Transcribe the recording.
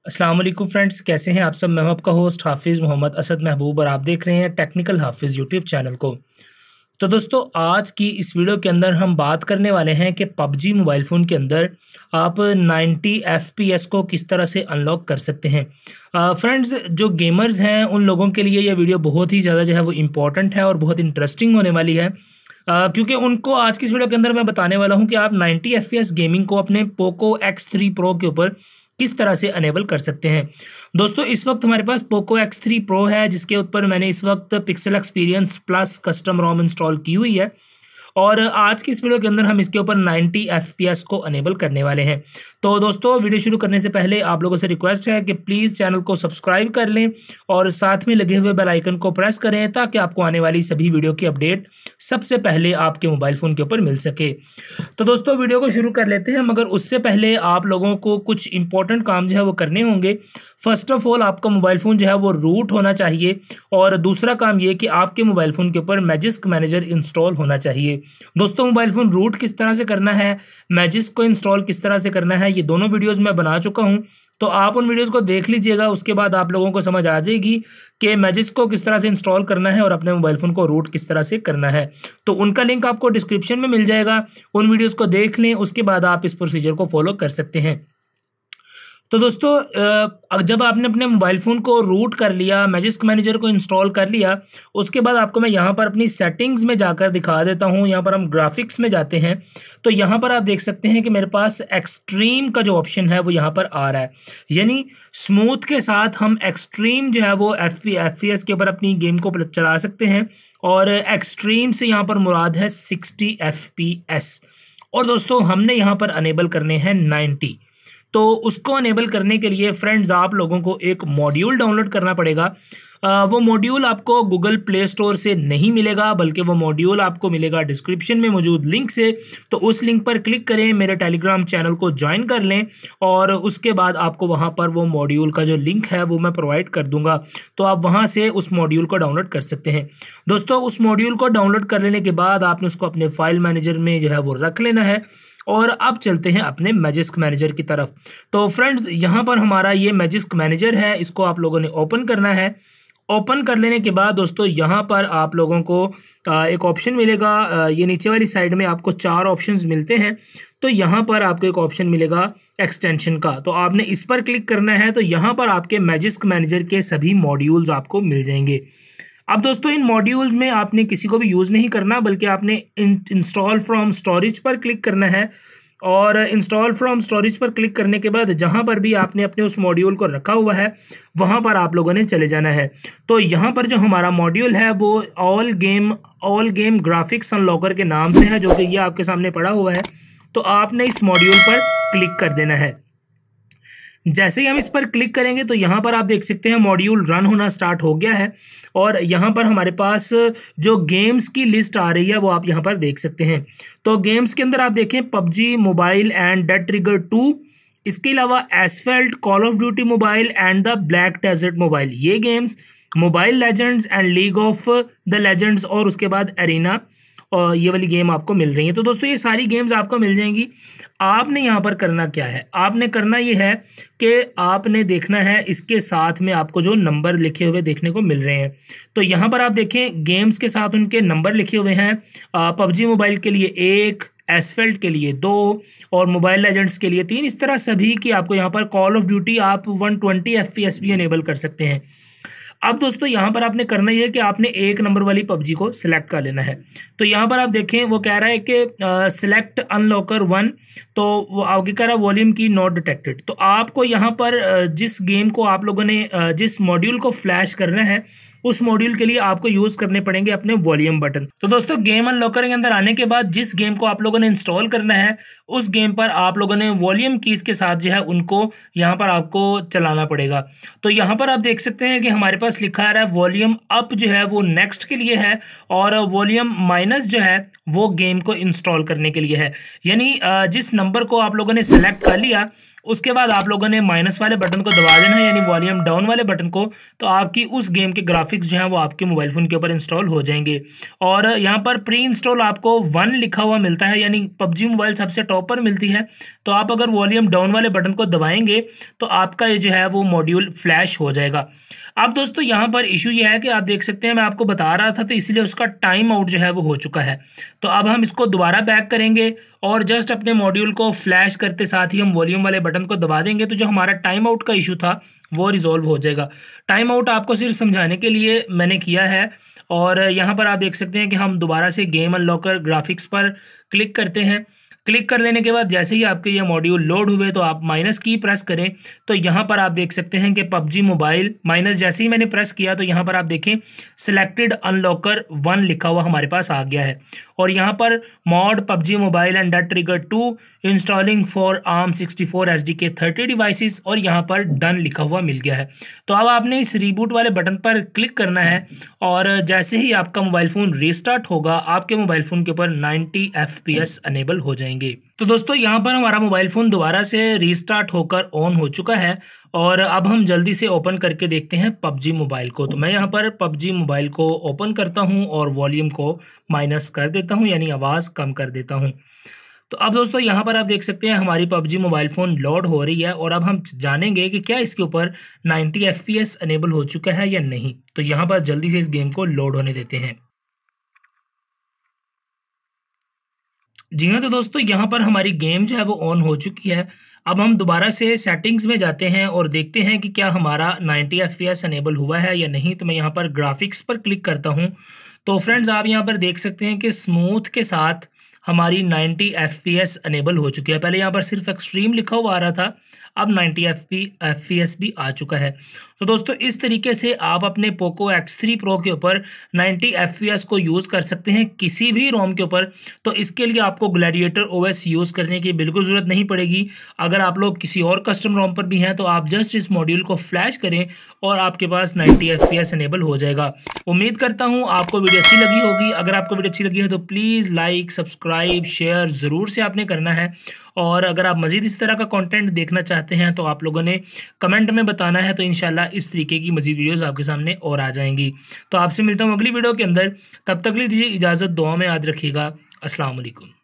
अस्सलाम वालेकुम फ्रेंड्स, कैसे हैं आप सब। मैं हूं आपका होस्ट हाफिज़ मोहम्मद असद महबूब और आप देख रहे हैं टेक्निकल हाफिज़ यूट्यूब चैनल को। तो दोस्तों, आज की इस वीडियो के अंदर हम बात करने वाले हैं कि पबजी मोबाइल फ़ोन के अंदर आप 90 FPS को किस तरह से अनलॉक कर सकते हैं। फ्रेंड्स, जो गेमर्स हैं उन लोगों के लिए यह वीडियो बहुत ही ज़्यादा जो है वो इम्पॉर्टेंट है और बहुत इंटरेस्टिंग होने वाली है, क्योंकि उनको आज की इस वीडियो के अंदर मैं बताने वाला हूं कि आप 90 FPS गेमिंग को अपने पोको X3 प्रो के ऊपर किस तरह से अनेबल कर सकते हैं। दोस्तों, इस वक्त हमारे पास पोको X3 प्रो है, जिसके ऊपर मैंने इस वक्त pixel experience plus custom ROM install की हुई है और आज की इस वीडियो के अंदर हम इसके ऊपर 90 FPS को अनेबल करने वाले हैं। तो दोस्तों, वीडियो शुरू करने से पहले आप लोगों से रिक्वेस्ट है कि प्लीज़ चैनल को सब्सक्राइब कर लें और साथ में लगे हुए बेल आइकन को प्रेस करें ताकि आपको आने वाली सभी वीडियो की अपडेट सबसे पहले आपके मोबाइल फ़ोन के ऊपर मिल सके। तो दोस्तों, वीडियो को शुरू कर लेते हैं, मगर उससे पहले आप लोगों को कुछ इंपॉर्टेंट काम जो है वो करने होंगे। फर्स्ट ऑफ ऑल, आपका मोबाइल फ़ोन जो है वो रूट होना चाहिए और दूसरा काम ये कि आपके मोबाइल फ़ोन के ऊपर मैजिस्क मैनेजर इंस्टॉल होना चाहिए। दोस्तों, मोबाइल फ़ोन रूट किस तरह से करना है, मैजिस्क को इंस्टॉल किस तरह से करना है, ये दोनों वीडियोस मैं बना चुका हूं, तो आप उन वीडियोस को देख लीजिएगा। उसके बाद आप लोगों को समझ आ जाएगी कि मैजिस्क को किस तरह से इंस्टॉल करना है और अपने मोबाइल फ़ोन को रूट किस तरह से करना है। तो उनका लिंक आपको डिस्क्रिप्शन में मिल जाएगा, उन वीडियोज़ को देख लें, उसके बाद आप इस प्रोसीजर को फॉलो कर सकते हैं। तो दोस्तों, जब आपने अपने मोबाइल फ़ोन को रूट कर लिया, मैजिस्क मैनेजर को इंस्टॉल कर लिया, उसके बाद आपको मैं यहाँ पर अपनी सेटिंग्स में जाकर दिखा देता हूँ। यहाँ पर हम ग्राफिक्स में जाते हैं, तो यहाँ पर आप देख सकते हैं कि मेरे पास एक्सट्रीम का जो ऑप्शन है वो यहाँ पर आ रहा है। यानी स्मूथ के साथ हम एक्सट्रीम जो है वो FPS के ऊपर अपनी गेम को चला सकते हैं और एक्सट्रीम से यहाँ पर मुराद है 60 FPS। और दोस्तों, हमने यहाँ पर अनेबल करने हैं 90। तो उसको अनेबल करने के लिए फ्रेंड्स, आप लोगों को एक मॉड्यूल डाउनलोड करना पड़ेगा। वो मॉड्यूल आपको गूगल प्ले स्टोर से नहीं मिलेगा, बल्कि वो मॉड्यूल आपको मिलेगा डिस्क्रिप्शन में मौजूद लिंक से। तो उस लिंक पर क्लिक करें, मेरे टेलीग्राम चैनल को ज्वाइन कर लें और उसके बाद आपको वहाँ पर वो मॉड्यूल का जो लिंक है वो मैं प्रोवाइड कर दूँगा, तो आप वहाँ से उस मॉड्यूल को डाउनलोड कर सकते हैं। दोस्तों, उस मॉड्यूल को डाउनलोड कर लेने के बाद आपने उसको अपने फाइल मैनेजर में जो है वो रख लेना है। और अब चलते हैं अपने मैजिस्क मैनेजर की तरफ। तो फ्रेंड्स, यहाँ पर हमारा ये मैजिस्क मैनेजर है, इसको आप लोगों ने ओपन करना है। ओपन कर लेने के बाद दोस्तों, यहाँ पर आप लोगों को एक ऑप्शन मिलेगा। ये नीचे वाली साइड में आपको 4 ऑप्शंस मिलते हैं। तो यहाँ पर आपको एक ऑप्शन मिलेगा एक्सटेंशन का, तो आपने इस पर क्लिक करना है। तो यहाँ पर आपके मैजिस्क मैनेजर के सभी मॉड्यूल्स आपको मिल जाएंगे। अब दोस्तों, इन मॉड्यूल्स में आपने किसी को भी यूज़ नहीं करना, बल्कि आपने इंस्टॉल फ्रॉम स्टोरेज पर क्लिक करना है। और इंस्टॉल फ्रॉम स्टोरेज पर क्लिक करने के बाद जहां पर भी आपने अपने उस मॉड्यूल को रखा हुआ है वहां पर आप लोगों ने चले जाना है। तो यहाँ पर जो हमारा मॉड्यूल है वो ऑल गेम ग्राफिक्स अनलॉकर के नाम से है, जो कि ये आपके सामने पड़ा हुआ है। तो आपने इस मॉड्यूल पर क्लिक कर देना है। जैसे ही हम इस पर क्लिक करेंगे तो यहाँ पर आप देख सकते हैं मॉड्यूल रन होना स्टार्ट हो गया है और यहाँ पर हमारे पास जो गेम्स की लिस्ट आ रही है वो आप यहाँ पर देख सकते हैं। तो गेम्स के अंदर आप देखें PUBG mobile and Dead Trigger 2, इसके अलावा Asphalt, Call of Duty mobile and the Black Desert mobile, ये games, Mobile Legends and League of the Legends, और उसके बाद एरिना, और ये वाली गेम आपको मिल रही है। तो दोस्तों, ये सारी गेम्स आपको मिल जाएंगी। आपने यहाँ पर करना क्या है, आपने करना ये है कि आपने देखना है इसके साथ में आपको जो नंबर लिखे हुए देखने को मिल रहे हैं। तो यहाँ पर आप देखें गेम्स के साथ उनके नंबर लिखे हुए हैं। पबजी मोबाइल के लिए 1, एसफेल्ट के लिए 2 और मोबाइल लेजेंड्स के लिए 3। इस तरह सभी की आपको यहाँ पर कॉल ऑफ ड्यूटी आप 120 FPS भी इनेबल कर सकते हैं। अब दोस्तों, यहाँ पर आपने करना ये है कि आपने 1 नंबर वाली पबजी को सिलेक्ट कर लेना है। तो यहाँ पर आप देखें वो कह रहा है कि सिलेक्ट अनलॉकर 1, तो वो आगे कह रहा है वॉल्यूम की नॉट डिटेक्टेड। तो आपको यहाँ पर जिस गेम को आप लोगों ने जिस मॉड्यूल को फ्लैश करना है उस मॉड्यूल के लिए आपको यूज़ करने पड़ेंगे अपने वॉल्यूम बटन। तो दोस्तों, गेम अनलॉकर के अंदर आने के बाद जिस गेम को आप लोगों ने इंस्टॉल करना है उस गेम पर आप लोगों ने वॉल्यूम कीज के साथ जो है उनको यहाँ पर आपको चलाना पड़ेगा। तो यहाँ पर आप देख सकते हैं कि हमारे पास लिखा आ रहा है वॉल्यूम अप जो है वो नेक्स्ट के लिए है और वॉल्यूम माइनस जो है वो गेम को इंस्टॉल करने के लिए है। यानी जिस नंबर को आप लोगों ने सेलेक्ट कर लिया उसके बाद आप लोगों ने माइनस वाले बटन को दबा देना है, यानी वॉल्यूम डाउन वाले बटन को, तो आपकी उस गेम के ग्राफिक्स जो हैं वो आपके मोबाइल फ़ोन के ऊपर इंस्टॉल हो जाएंगे। और यहाँ पर प्री इंस्टॉल आपको 1 लिखा हुआ मिलता है, यानी पबजी मोबाइल सबसे टॉप पर मिलती है। तो आप अगर वॉल्यूम डाउन वाले बटन को दबाएंगे तो आपका ये जो है वो मॉड्यूल फ्लैश हो जाएगा। अब दोस्तों यहाँ पर इशू ये है कि आप देख सकते हैं मैं आपको बता रहा था तो इसलिए उसका टाइम आउट जो है वो हो चुका है। तो अब हम इसको दोबारा बैक करेंगे और जस्ट अपने मॉड्यूल को फ्लैश करते साथ ही हम वॉल्यूम वाले बटन को दबा देंगे, तो जो हमारा टाइम आउट का इशू था वो रिजॉल्व हो जाएगा। टाइम आउट आपको सिर्फ समझाने के लिए मैंने किया है। और यहाँ पर आप देख सकते हैं कि हम दोबारा से गेम अनलॉकर ग्राफिक्स पर क्लिक करते हैं। क्लिक कर लेने के बाद जैसे ही आपके ये मॉड्यूल लोड हुए तो आप माइनस की प्रेस करें, तो यहाँ पर आप देख सकते हैं कि पबजी मोबाइल माइनस जैसे ही मैंने प्रेस किया तो यहाँ पर आप देखें सिलेक्टेड अनलॉकर 1 लिखा हुआ हमारे पास आ गया है। और यहाँ पर mod PUBG mobile and date trigger 2 installing for ARM64 SDK 30 devices, और यहाँ पर डन लिखा हुआ मिल गया है। तो अब आपने इस रीबूट वाले बटन पर क्लिक करना है और जैसे ही आपका मोबाइल फ़ोन रीस्टार्ट होगा आपके मोबाइल फ़ोन के ऊपर 90 FPS अनेबल हो जाएंगे। तो दोस्तों यहाँ पर हमारा मोबाइल फ़ोन दोबारा से रीस्टार्ट होकर ऑन हो चुका है और अब हम जल्दी से ओपन करके देखते हैं पबजी मोबाइल को। तो मैं यहाँ पर पबजी मोबाइल को ओपन करता हूँ और वॉल्यूम को माइनस कर देता हूँ, यानी आवाज़ कम कर देता हूँ। तो अब दोस्तों यहाँ पर आप देख सकते हैं हमारी पबजी मोबाइल फ़ोन लोड हो रही है और अब हम जानेंगे कि क्या इसके ऊपर 90 FPS अनेबल हो चुका है या नहीं। तो यहाँ पर जल्दी से इस गेम को लोड होने देते हैं। जी हाँ, तो दोस्तों यहाँ पर हमारी गेम जो है वो ऑन हो चुकी है। अब हम दोबारा से सेटिंग्स में जाते हैं और देखते हैं कि क्या हमारा 90 FPS अनेबल हुआ है या नहीं। तो मैं यहाँ पर ग्राफिक्स पर क्लिक करता हूँ। तो फ्रेंड्स आप यहाँ पर देख सकते हैं कि स्मूथ के साथ हमारी 90 FPS अनेबल हो चुकी है। पहले यहाँ पर सिर्फ एक्सट्रीम लिखा हुआ आ रहा था, अब 90 FPS भी आ चुका है। तो दोस्तों इस तरीके से आप अपने पोको X3 Pro के ऊपर 90 FPS को यूज़ कर सकते हैं किसी भी रोम के ऊपर। तो इसके लिए आपको ग्लैडिएटर OS यूज़ करने की बिल्कुल ज़रूरत नहीं पड़ेगी। अगर आप लोग किसी और कस्टम रोम पर भी हैं तो आप जस्ट इस मॉड्यूल को फ्लैश करें और आपके पास 90 FPS अनेबल हो जाएगा। उम्मीद करता हूँ आपको वीडियो अच्छी लगी होगी। अगर आपको वीडियो अच्छी लगी है तो प्लीज़ लाइक, सब्सक्राइब, शेयर ज़रूर से आपने करना है। और अगर आप मज़ीद इस तरह का कंटेंट देखना चाहते हैं तो आप लोगों ने कमेंट में बताना है, तो इंशाल्लाह इस तरीके की मज़ीद वीडियोस आपके सामने और आ जाएंगी। तो आपसे मिलता हूँ अगली वीडियो के अंदर, तब तक के लिए दीजिए इजाज़त, दुआ में याद रखिएगा। अस्सलाम वालेकुम।